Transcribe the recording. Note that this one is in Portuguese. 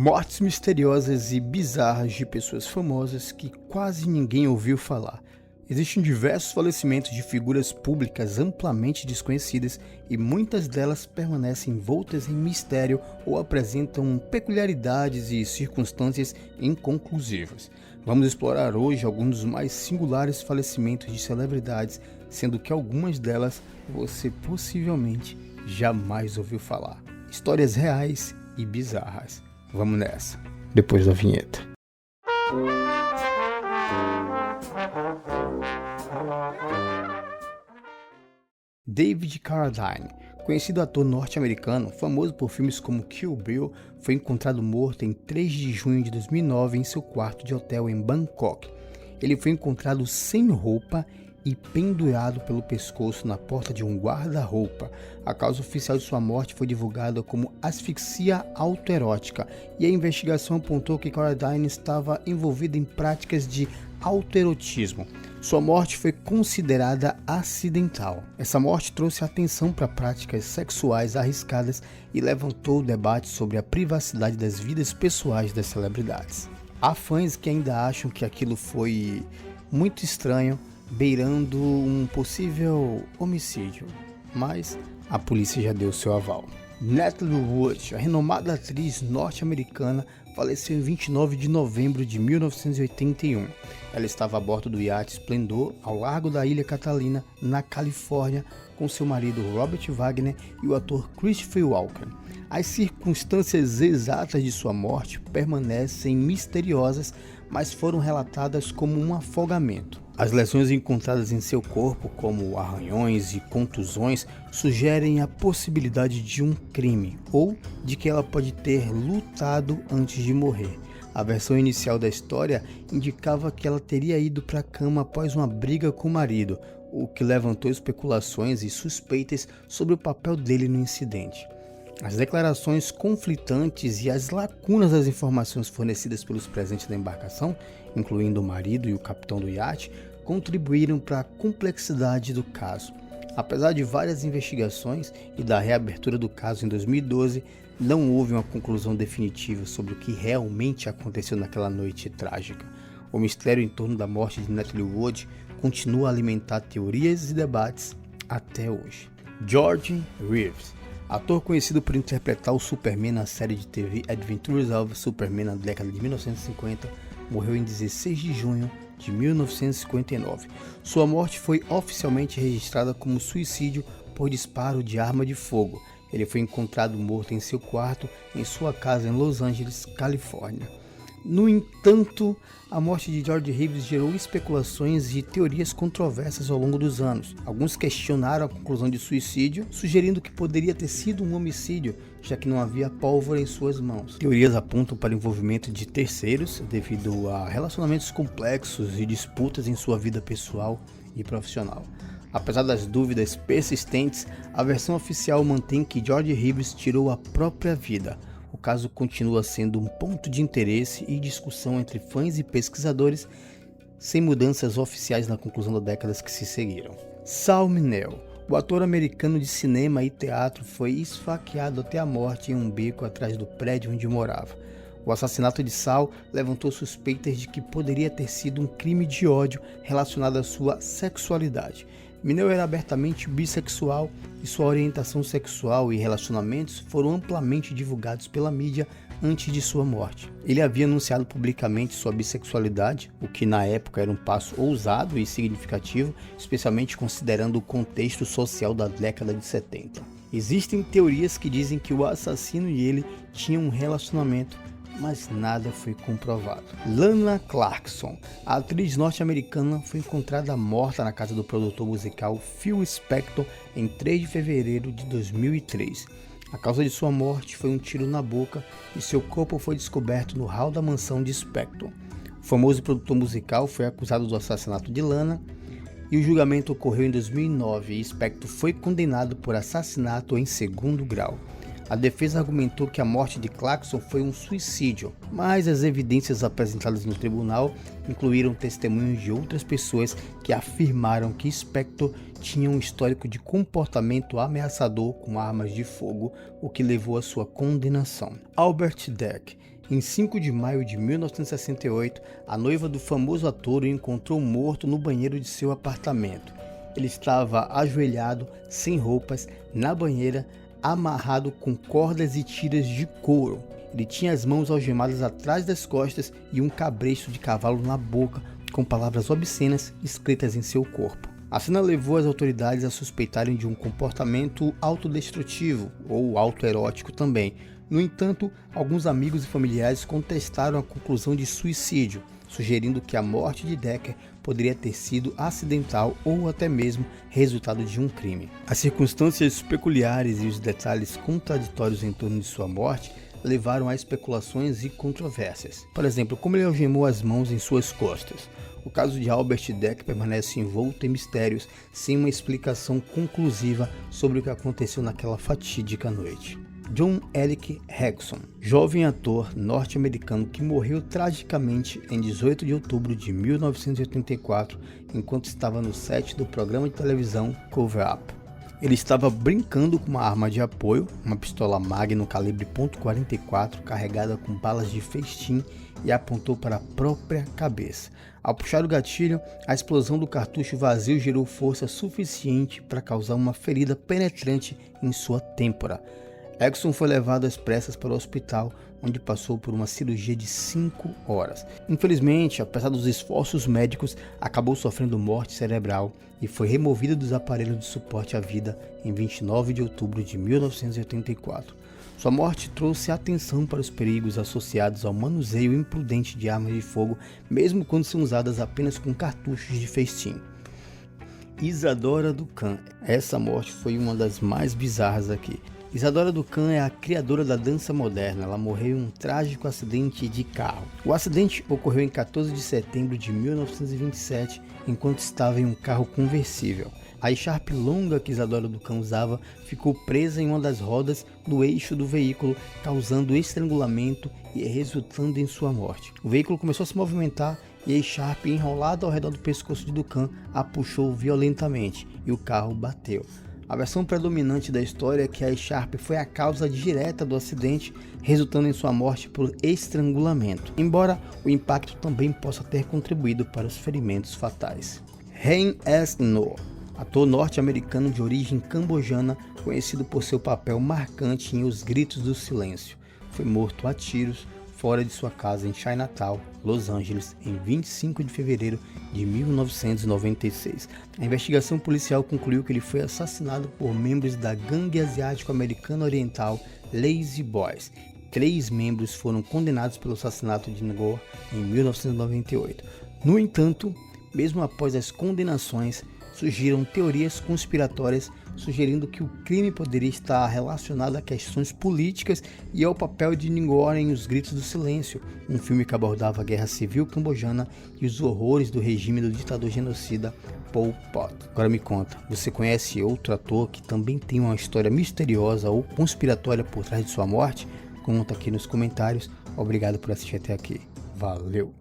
Mortes misteriosas e bizarras de pessoas famosas que quase ninguém ouviu falar. Existem diversos falecimentos de figuras públicas amplamente desconhecidas e muitas delas permanecem envoltas em mistério ou apresentam peculiaridades e circunstâncias inconclusivas. Vamos explorar hoje alguns dos mais singulares falecimentos de celebridades, sendo que algumas delas você possivelmente jamais ouviu falar. Histórias reais e bizarras. Vamos nessa, depois da vinheta. David Carradine, conhecido ator norte-americano, famoso por filmes como Kill Bill, foi encontrado morto em 3 de junho de 2009 em seu quarto de hotel em Bangkok. Ele foi encontrado sem roupa e pendurado pelo pescoço na porta de um guarda-roupa. A causa oficial de sua morte foi divulgada como asfixia autoerótica e a investigação apontou que Carradine estava envolvido em práticas de autoerotismo. Sua morte foi considerada acidental. Essa morte trouxe atenção para práticas sexuais arriscadas e levantou o debate sobre a privacidade das vidas pessoais das celebridades. Há fãs que ainda acham que aquilo foi muito estranho, beirando um possível homicídio, mas a polícia já deu seu aval. Natalie Wood, a renomada atriz norte-americana, faleceu em 29 de novembro de 1981. Ela estava a bordo do iate Splendor ao largo da Ilha Catalina, na Califórnia, com seu marido Robert Wagner e o ator Christopher Walken. As circunstâncias exatas de sua morte permanecem misteriosas, mas foram relatadas como um afogamento. As lesões encontradas em seu corpo, como arranhões e contusões, sugerem a possibilidade de um crime ou de que ela pode ter lutado antes de morrer. A versão inicial da história indicava que ela teria ido para a cama após uma briga com o marido, o que levantou especulações e suspeitas sobre o papel dele no incidente. As declarações conflitantes e as lacunas das informações fornecidas pelos presentes da embarcação, incluindo o marido e o capitão do iate, contribuíram para a complexidade do caso. Apesar de várias investigações e da reabertura do caso em 2012, não houve uma conclusão definitiva sobre o que realmente aconteceu naquela noite trágica. O mistério em torno da morte de Natalie Wood continua a alimentar teorias e debates até hoje. George Reeves, ator conhecido por interpretar o Superman na série de TV Adventures of Superman na década de 1950, morreu em 16 de junho de 1959. Sua morte foi oficialmente registrada como suicídio por disparo de arma de fogo. Ele foi encontrado morto em seu quarto em sua casa em Los Angeles, Califórnia. No entanto, a morte de George Reeves gerou especulações e teorias controversas ao longo dos anos. Alguns questionaram a conclusão de suicídio, sugerindo que poderia ter sido um homicídio, já que não havia pólvora em suas mãos. Teorias apontam para o envolvimento de terceiros devido a relacionamentos complexos e disputas em sua vida pessoal e profissional. Apesar das dúvidas persistentes, a versão oficial mantém que George Reeves tirou a própria vida. O caso continua sendo um ponto de interesse e discussão entre fãs e pesquisadores, sem mudanças oficiais na conclusão das décadas que se seguiram. Sal Mineo, o ator americano de cinema e teatro, foi esfaqueado até a morte em um beco atrás do prédio onde morava. O assassinato de Sal levantou suspeitas de que poderia ter sido um crime de ódio relacionado à sua sexualidade. Mineo era abertamente bissexual e sua orientação sexual e relacionamentos foram amplamente divulgados pela mídia antes de sua morte. Ele havia anunciado publicamente sua bissexualidade, o que na época era um passo ousado e significativo, especialmente considerando o contexto social da década de 70. Existem teorias que dizem que o assassino e ele tinham um relacionamento, mas nada foi comprovado. Lana Clarkson, a atriz norte-americana, foi encontrada morta na casa do produtor musical Phil Spector em 3 de fevereiro de 2003. A causa de sua morte foi um tiro na boca e seu corpo foi descoberto no hall da mansão de Spector. O famoso produtor musical foi acusado do assassinato de Lana e o julgamento ocorreu em 2009 e Spector foi condenado por assassinato em 2º grau. A defesa argumentou que a morte de Clarkson foi um suicídio, mas as evidências apresentadas no tribunal incluíram testemunhos de outras pessoas que afirmaram que Spector tinha um histórico de comportamento ameaçador com armas de fogo, o que levou à sua condenação. Albert Deck, Em 5 de maio de 1968, a noiva do famoso ator o encontrou morto no banheiro de seu apartamento. Ele estava ajoelhado, sem roupas, na banheira, amarrado com cordas e tiras de couro. Ele tinha as mãos algemadas atrás das costas e um cabresto de cavalo na boca, com palavras obscenas escritas em seu corpo. A cena levou as autoridades a suspeitarem de um comportamento autodestrutivo ou autoerótico também. No entanto, alguns amigos e familiares contestaram a conclusão de suicídio, sugerindo que a morte de Decker poderia ter sido acidental ou até mesmo resultado de um crime. As circunstâncias peculiares e os detalhes contraditórios em torno de sua morte levaram a especulações e controvérsias. Por exemplo, como ele algemou as mãos em suas costas. O caso de Albert Decker permanece envolto em mistérios, sem uma explicação conclusiva sobre o que aconteceu naquela fatídica noite. John Alec Hexon, jovem ator norte-americano que morreu tragicamente em 18 de outubro de 1984, enquanto estava no set do programa de televisão Cover Up. Ele estava brincando com uma arma de apoio, uma pistola Magnum calibre .44 carregada com balas de festim, e apontou para a própria cabeça. Ao puxar o gatilho, a explosão do cartucho vazio gerou força suficiente para causar uma ferida penetrante em sua têmpora. Hexon foi levado às pressas para o hospital, onde passou por uma cirurgia de 5 horas. Infelizmente, apesar dos esforços médicos, acabou sofrendo morte cerebral e foi removido dos aparelhos de suporte à vida em 29 de outubro de 1984. Sua morte trouxe atenção para os perigos associados ao manuseio imprudente de armas de fogo, mesmo quando são usadas apenas com cartuchos de festim. Isadora Duncan. Essa morte foi uma das mais bizarras aqui. Isadora Duncan é a criadora da dança moderna. Ela morreu em um trágico acidente de carro. O acidente ocorreu em 14 de setembro de 1927, enquanto estava em um carro conversível. A echarpe longa que Isadora Duncan usava ficou presa em uma das rodas do eixo do veículo, causando estrangulamento e resultando em sua morte. O veículo começou a se movimentar e a echarpe, enrolada ao redor do pescoço de Duncan, a puxou violentamente e o carro bateu. A versão predominante da história é que a echarpe foi a causa direta do acidente, resultando em sua morte por estrangulamento, embora o impacto também possa ter contribuído para os ferimentos fatais. Hae S-no, ator norte-americano de origem cambojana, conhecido por seu papel marcante em Os Gritos do Silêncio, foi morto a tiros fora de sua casa em Chinatown, Los Angeles, em 25 de fevereiro de 1996. A investigação policial concluiu que ele foi assassinado por membros da gangue asiático-americana oriental Lazy Boys. 3 membros foram condenados pelo assassinato de Ngor em 1998. No entanto, mesmo após as condenações, surgiram teorias conspiratórias sugerindo que o crime poderia estar relacionado a questões políticas e ao papel de Ngor em Os Gritos do Silêncio, um filme que abordava a guerra civil cambojana e os horrores do regime do ditador genocida Pol Pot. Agora me conta, você conhece outro ator que também tem uma história misteriosa ou conspiratória por trás de sua morte? Conta aqui nos comentários. Obrigado por assistir até aqui. Valeu!